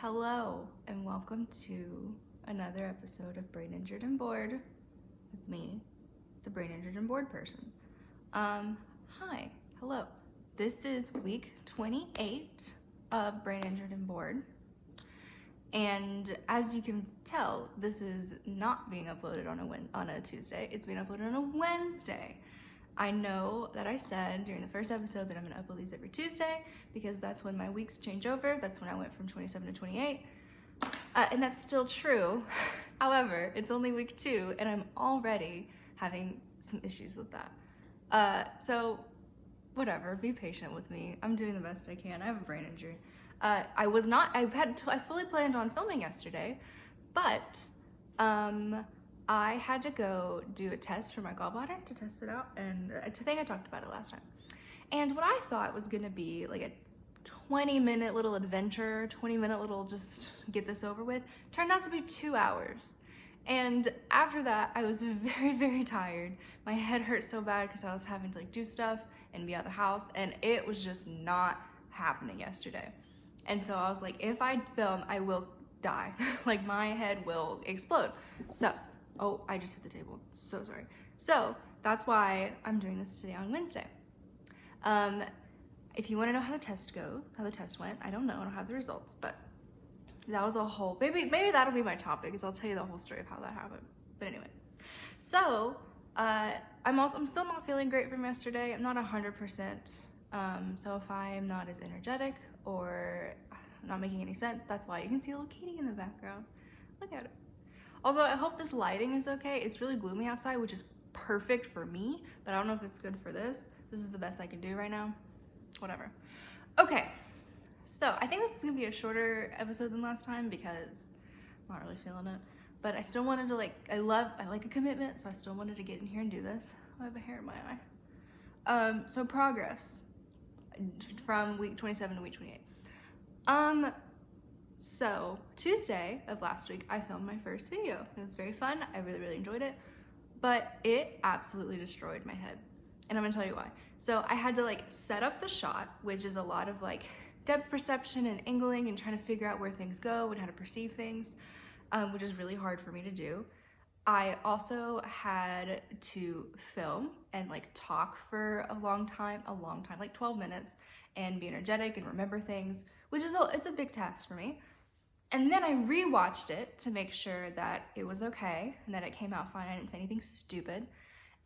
Hello and welcome to another episode of Brain Injured and Bored with me, the Brain Injured and Bored person. Hi, hello. This is week 28 of Brain Injured and Bored. And as you can tell, this is not being uploaded on a Tuesday. It's being uploaded on a Wednesday. I know that I said during the first episode that I'm gonna upload these every Tuesday because that's when my weeks change over. That's when I went from 27 to 28. And that's still true. However, it's only week 2 and I'm already having some issues with that. So whatever, be patient with me. I'm doing the best I can. I have a brain injury. I fully planned on filming yesterday, but I had to go do a test for my gallbladder to test it out, and I think I talked about it last time. And what I thought was gonna be like a 20-minute little adventure, 20-minute little just get this over with, turned out to be 2 hours. And after that, I was very, very tired. My head hurt so bad because I was having to do stuff and be out of the house, and it was just not happening yesterday. And so I was like, if I film, I will die. Like my head will explode. So, oh, I just hit the table. So sorry. So that's why I'm doing this today on Wednesday. If you want to know how the test went, I don't know. I don't have the results, but that was a whole, maybe that'll be my topic, because I'll tell you the whole story of how that happened. But anyway, so I'm still not feeling great from yesterday. I'm not 100%. So if I'm not as energetic or not making any sense, that's why you can see a little kitty in the background. Look at it. Also, I hope this lighting is okay. It's really gloomy outside, which is perfect for me, but I don't know if it's good for this. This is the best I can do right now. Whatever. Okay, so I think this is gonna be a shorter episode than last time because I'm not really feeling it. But I still wanted to I like a commitment, so I still wanted to get in here and do this. I have a hair in my eye. So progress from week 27 to week 28. So Tuesday of last week, I filmed my first video. It was very fun. I really, really enjoyed it, but it absolutely destroyed my head. And I'm gonna tell you why. So I had to set up the shot, which is a lot of depth perception and angling and trying to figure out where things go and how to perceive things, which is really hard for me to do. I also had to film and talk for a long time, like 12 minutes, and be energetic and remember things, which is it's a big task for me. And then I rewatched it to make sure that it was okay and that it came out fine. I didn't say anything stupid.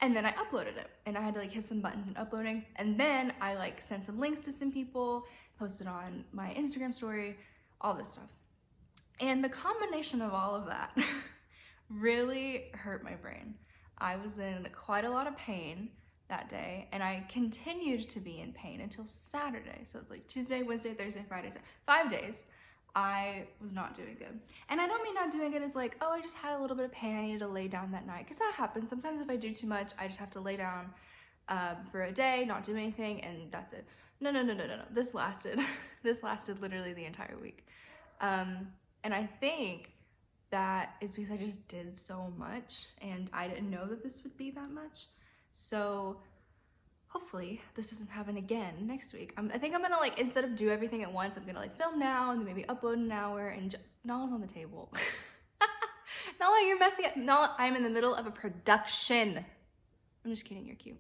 And then I uploaded it, and I had to hit some buttons in uploading. And then I sent some links to some people, posted on my Instagram story, all this stuff. And the combination of all of that really hurt my brain. I was in quite a lot of pain that day, and I continued to be in pain until Saturday. So it's Tuesday, Wednesday, Thursday, Friday, Saturday. 5 days. I was not doing good. And I don't mean not doing good as oh, I just had a little bit of pain, I needed to lay down that night, because that happens. Sometimes if I do too much, I just have to lay down for a day, not do anything, and that's it. No. This lasted literally the entire week. And I think that is because I just did so much, and I didn't know that this would be that much. So hopefully this doesn't happen again next week. I think I'm gonna instead of do everything at once, I'm gonna film now and then maybe upload an hour and Nala's on the table. Nala, you're messing up. Nala, I'm in the middle of a production. I'm just kidding, you're cute.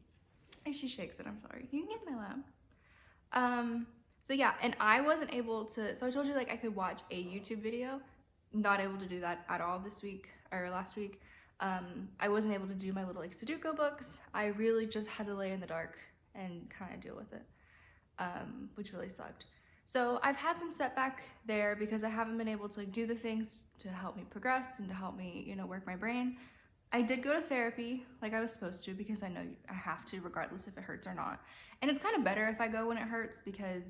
And she shakes it, I'm sorry. You can get in my lap. So yeah, and I wasn't able to, so I told you I could watch a YouTube video. Not able to do that at all this week or last week. I wasn't able to do my little Sudoku books. I really just had to lay in the dark and kind of deal with it, which really sucked. So I've had some setback there because I haven't been able to do the things to help me progress and to help me, work my brain. I did go to therapy like I was supposed to because I know I have to regardless if it hurts or not. And it's kind of better if I go when it hurts because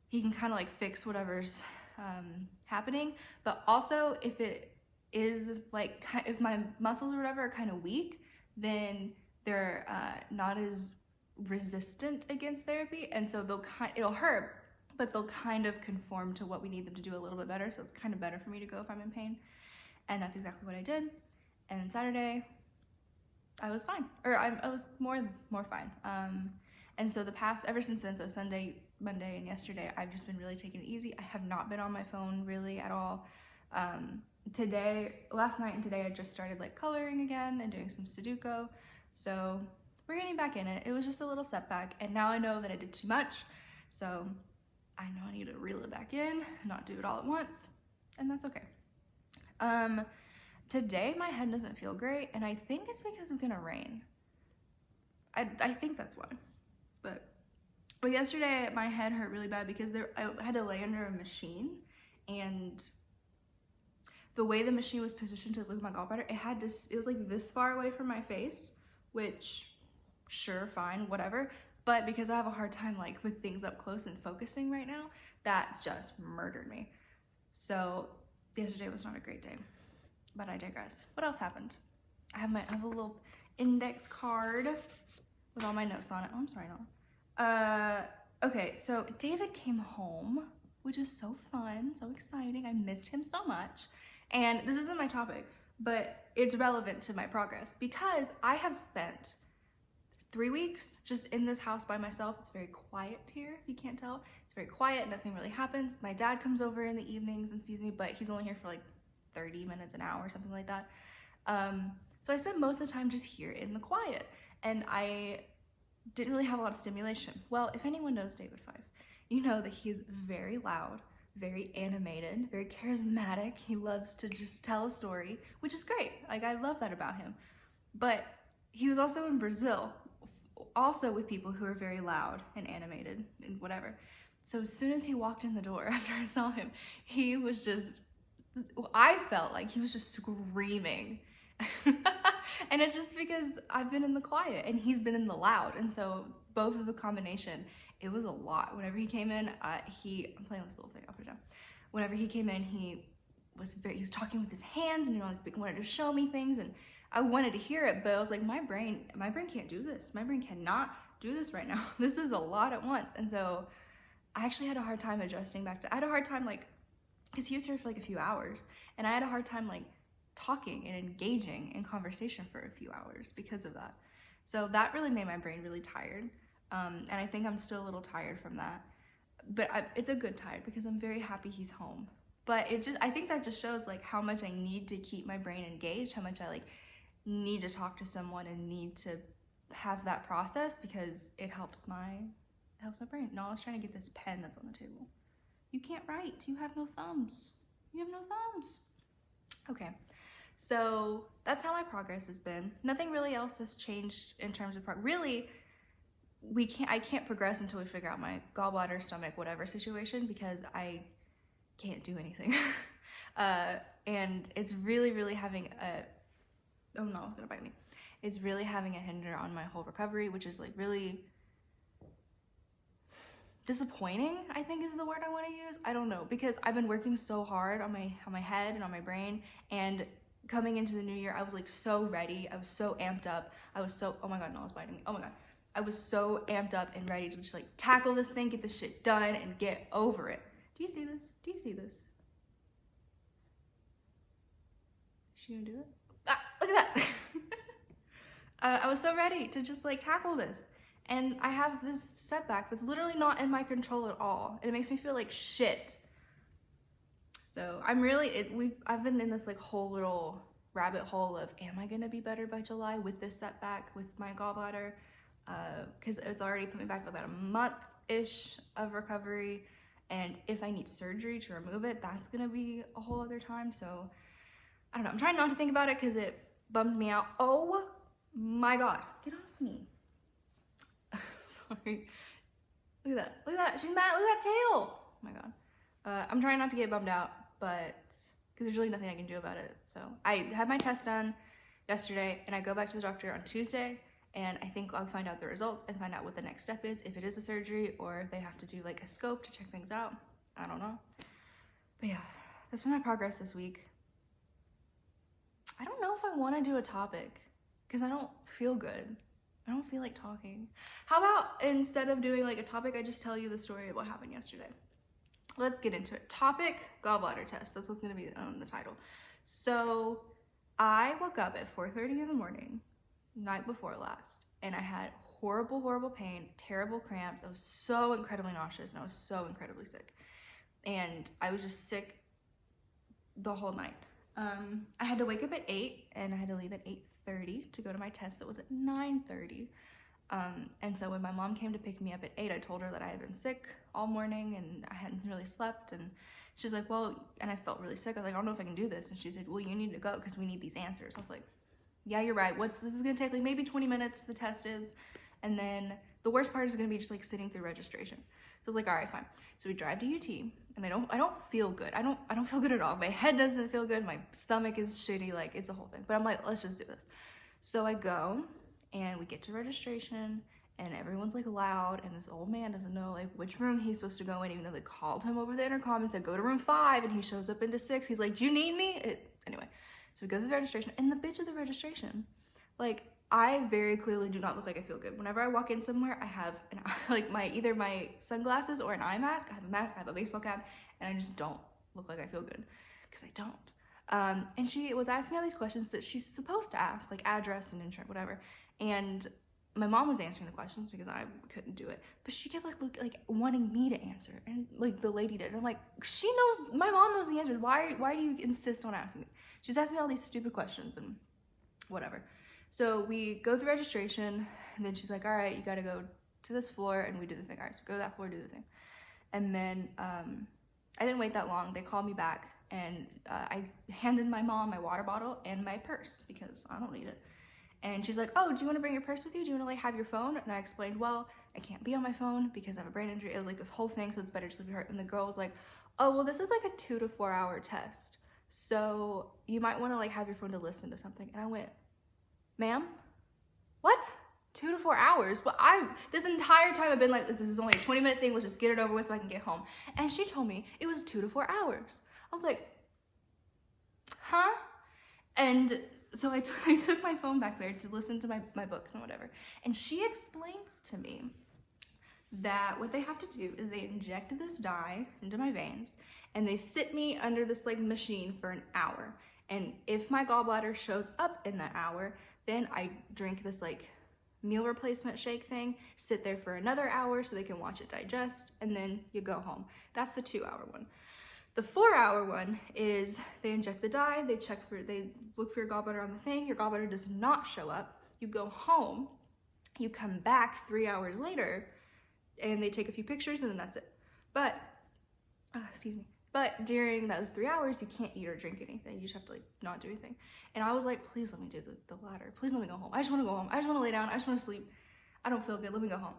he can kind of fix whatever's happening. But also if it is if my muscles or whatever are kind of weak, then they're not as resistant against therapy, and so it'll hurt, but they'll kind of conform to what we need them to do a little bit better. So it's kind of better for me to go if I'm in pain, and that's exactly what I did. And then Saturday I was fine, or I was more fine. And so ever since then, so Sunday Monday and yesterday, I've just been really taking it easy. I have not been on my phone really at all. Last night and today, I just started like coloring again and doing some Sudoku. So we're getting back in it. It was just a little setback, and now I know that I did too much. So I know I need to reel it back in, not do it all at once, and that's okay. Today my head doesn't feel great, and I think it's because it's gonna rain. I think that's why. But yesterday my head hurt really bad because I had to lay under a machine, and the way the machine was positioned to look at my gallbladder, it was like this far away from my face, which sure, fine, whatever. But because I have a hard time like with things up close and focusing right now, that just murdered me. So yesterday was not a great day, but I digress. What else happened? I have a little index card with all my notes on it. Oh, I'm sorry, no. Okay, so David came home, which is so fun, so exciting. I missed him so much. And this isn't my topic, but it's relevant to my progress because I have spent 3 weeks just in this house by myself. It's very quiet here, if you can't tell. It's very quiet, nothing really happens. My dad comes over in the evenings and sees me, but he's only here for like 30 minutes, an hour, something like that. So I spent most of the time just here in the quiet, and I didn't really have a lot of stimulation. Well, if anyone knows David Fife, you know that he's very loud, very animated, very charismatic. He loves to just tell a story, which is great. Like, I love that about him. But he was also in Brazil, also with people who are very loud and animated and whatever. So as soon as he walked in the door after I saw him, he was just, I felt like he was just screaming. And it's just because I've been in the quiet and he's been in the loud. And so both of the combination, it was a lot. Whenever he came in, I'm playing with this little thing up and down. Whenever he came in, he was talking with his hands, and he wanted to show me things, and I wanted to hear it, but I was like, my brain can't do this. My brain cannot do this right now. This is a lot at once. And so I actually had a hard time adjusting back to, I had a hard time like, because he was here for like a few hours, and I had a hard time like talking and engaging in conversation for a few hours because of that. So that really made my brain really tired. And I think I'm still a little tired from that, but it's a good tired because I'm very happy he's home. But I think that just shows like how much I need to keep my brain engaged, how much I like need to talk to someone and need to have that process, because it helps my brain. No, I was trying to get this pen that's on the table. You can't write, you have no thumbs. You have no thumbs. Okay. So that's how my progress has been. Nothing really else has changed in terms of really, I can't progress until we figure out my gallbladder, stomach, whatever situation, because I can't do anything. And it's really, really having oh no, it's gonna bite me. It's really having a hinder on my whole recovery, which is like really disappointing, I think is the word I want to use. I don't know, because I've been working so hard on my head and on my brain, and coming into the new year, I was like so ready. I was so amped up. Oh my God, no, it's biting me. Oh my God. I was so amped up and ready to just like tackle this thing, get this shit done, and get over it. Do you see this? Do you see this? Is she gonna do it? Ah, look at that. I was so ready to just like tackle this. And I have this setback that's literally not in my control at all. And it makes me feel like shit. So I've been in this like whole little rabbit hole of, am I gonna be better by July with this setback with my gallbladder? Because it's already put me back about a month-ish of recovery. And if I need surgery to remove it, that's gonna be a whole other time. So I don't know, I'm trying not to think about it because it bums me out. Oh my God, get off me. Sorry. Look at that. Look at that. She's mad. Look at that tail. Oh my God. I'm trying not to get bummed out, but because there's really nothing I can do about it. So I had my test done yesterday, and I go back to the doctor on Tuesday, and I think I'll find out the results and find out what the next step is, if it is a surgery or if they have to do like a scope to check things out. I don't know. But yeah, that's been my progress this week. I don't know if I want to do a topic because I don't feel good. I don't feel like talking. How about instead of doing like a topic, I just tell you the story of what happened yesterday? Let's get into it. Topic, gallbladder test. That's what's gonna be the title. So I woke up at 4:30 in the morning, night before last, and I had horrible, horrible pain, terrible cramps. I was so incredibly nauseous and I was so incredibly sick. And I was just sick the whole night. I had to wake up at 8 and I had to leave at 8:30 to go to my test that was at 9:30. And so when my mom came to pick me up at 8, I told her that I had been sick all morning and I hadn't really slept. And she was like, well, and I felt really sick. I was like, I don't know if I can do this. And she said, well, you need to go because we need these answers. I was like, yeah, you're right. This is gonna take like maybe 20 minutes, the test is. And then the worst part is gonna be just like sitting through registration. So I was like, all right, fine. So we drive to UT and I don't feel good. I don't feel good at all. My head doesn't feel good. My stomach is shitty. Like it's a whole thing, but I'm like, let's just do this. So I go and we get to registration and everyone's like loud and this old man doesn't know like which room he's supposed to go in, even though they called him over the intercom and said, go to room 5, and he shows up into 6. He's like, do you need me? Anyway, so we go through the registration and the bitch of the registration, like, I very clearly do not look like I feel good. Whenever I walk in somewhere, I have like either my sunglasses or an eye mask. I have a mask, I have a baseball cap, and I just don't look like I feel good because I don't. And she was asking me all these questions that she's supposed to ask, like address and insurance, whatever. And my mom was answering the questions because I couldn't do it, but she kept like wanting me to answer, and like the lady did. And I'm like, she knows, my mom knows the answers. Why do you insist on asking me? She's asking me all these stupid questions and whatever. So we go through registration, and then she's like, all right, you gotta go to this floor, and we do the thing. All right, so go to that floor, do the thing. And then I didn't wait that long. They called me back, and I handed my mom my water bottle and my purse because I don't need it. And she's like, oh, do you want to bring your purse with you? Do you want to like have your phone? And I explained, well, I can't be on my phone because I have a brain injury. It was like this whole thing, so it's better just to be hurt. And the girl was like, oh, well, this is like a 2 to 4 hour test, so you might want to like have your phone to listen to something. And I went, ma'am, what? 2 to 4 hours? But this entire time I've been like, this is only a 20-minute thing, let's just get it over with so I can get home. And she told me it was 2 to 4 hours. I was like, huh? And so I took my phone back there to listen to my books and whatever. And she explains to me that what they have to do is they inject this dye into my veins and they sit me under this like machine for an hour. And if my gallbladder shows up in that hour, then I drink this like meal replacement shake thing, sit there for another hour so they can watch it digest, and then you go home. That's the 2-hour one. The 4-hour one is they inject the dye, they look for your gallbladder on the thing, your gallbladder does not show up, you go home, you come back 3 hours later, and they take a few pictures, and then that's it. But, but during those 3 hours, you can't eat or drink anything. You just have to like not do anything. And I was like, please let me do the ladder. Please let me go home. I just want to go home. I just want to lay down. I just want to sleep. I don't feel good. Let me go home.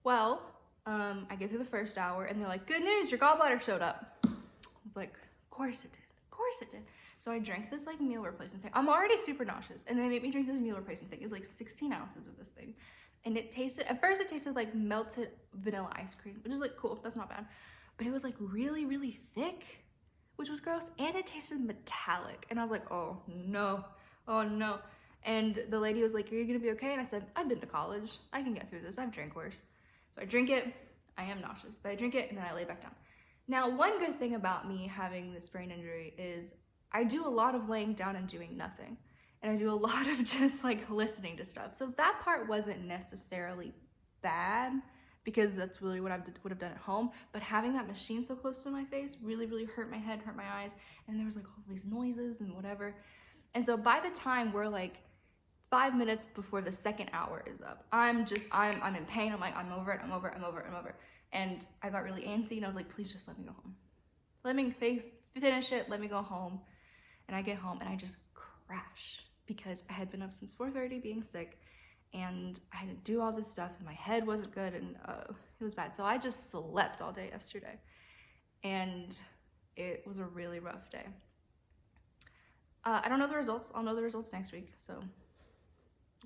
Well, I get through the first hour and they're like, good news, your gallbladder showed up. I was like, of course it did. Of course it did. So I drank this like meal replacement thing. I'm already super nauseous. And they made me drink this meal replacement thing. It was like 16 ounces of this thing. And at first it tasted like melted vanilla ice cream, which is like cool. That's not bad. But it was like really, really thick, which was gross. And it tasted metallic. And I was like, oh no, oh no. And the lady was like, are you gonna be okay? And I said, I've been to college. I can get through this. I've drank worse. So I drink it. I am nauseous, but I drink it and then I lay back down. Now, one good thing about me having this brain injury is I do a lot of laying down and doing nothing. And I do a lot of just like listening to stuff. So that part wasn't necessarily bad because that's really what I would have done at home. But having that machine so close to my face really, really hurt my head, hurt my eyes. And there was like all these noises and whatever. And so by the time we're like 5 minutes before the second hour is up, I'm in pain. I'm like, I'm over it, I'm over it, I'm over it, I'm over it. And I got really antsy and I was like, please just let me go home. They finish it, let me go home. And I get home and I just crash because I had been up since 4:30 being sick and I had to do all this stuff and my head wasn't good and it was bad. So I just slept all day yesterday and it was a really rough day. I don't know the results. I'll know the results next week, so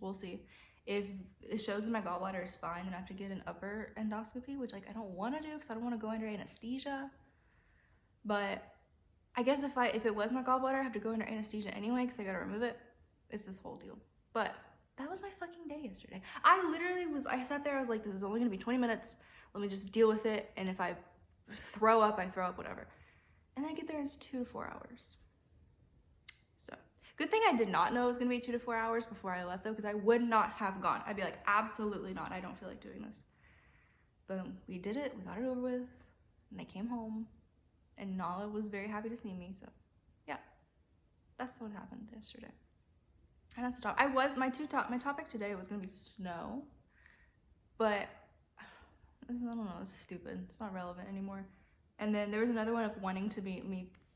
we'll see. If it shows that my gallbladder is fine, then I have to get an upper endoscopy, which like I don't want to do because I don't want to go under anesthesia. But I guess if it was my gallbladder, I have to go under anesthesia anyway because I gotta remove it. It's this whole deal. But that was my fucking day yesterday. I sat there, I was like, this is only gonna be 20 minutes. Let me just deal with it. And if I throw up, I throw up, whatever. And then I get there and it's 2 to 4 hours. So Good thing I did not know it was gonna be 2 to 4 hours before I left though, because I would not have gone. I'd be like, absolutely not. I don't feel like doing this. Boom, we did it. We got it over with. And I came home and Nala was very happy to see me. So yeah, that's what happened yesterday. And that's the top. My topic today was gonna be snow, but I don't know, it's stupid. It's not relevant anymore. And then there was another one of wanting to be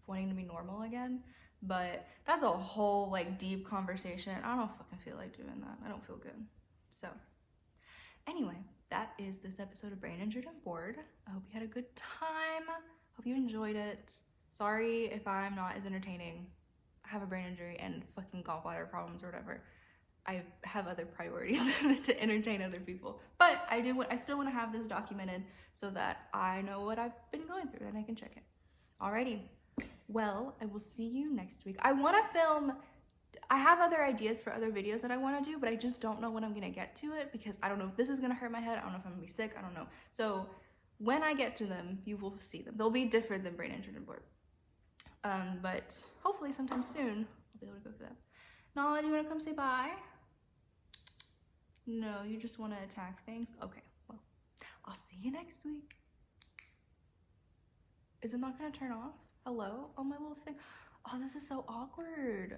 normal again, but that's a whole like deep conversation. I don't fucking feel like doing that. I don't feel good. So anyway, that is this episode of Brain Injured and Bored. I hope you had a good time. Hope you enjoyed it. Sorry if I'm not as entertaining. I have a brain injury and fucking gallbladder problems or whatever. I have other priorities to entertain other people. But I still want to have this documented so that I know what I've been going through and I can check it. Alrighty. Well, I will see you next week. I want to film, I have other ideas for other videos that I want to do, but I just don't know when I'm going to get to it because I don't know if this is going to hurt my head. I don't know if I'm going to be sick. I don't know. So when I get to them, you will see them. They'll be different than Brain Injured and Bored. But hopefully sometime soon, I'll be able to go through that. Nala, do you want to come say bye? No, you just want to attack things? Okay, well, I'll see you next week. Is it not going to turn off? Hello? Oh, my little thing. Oh, this is so awkward.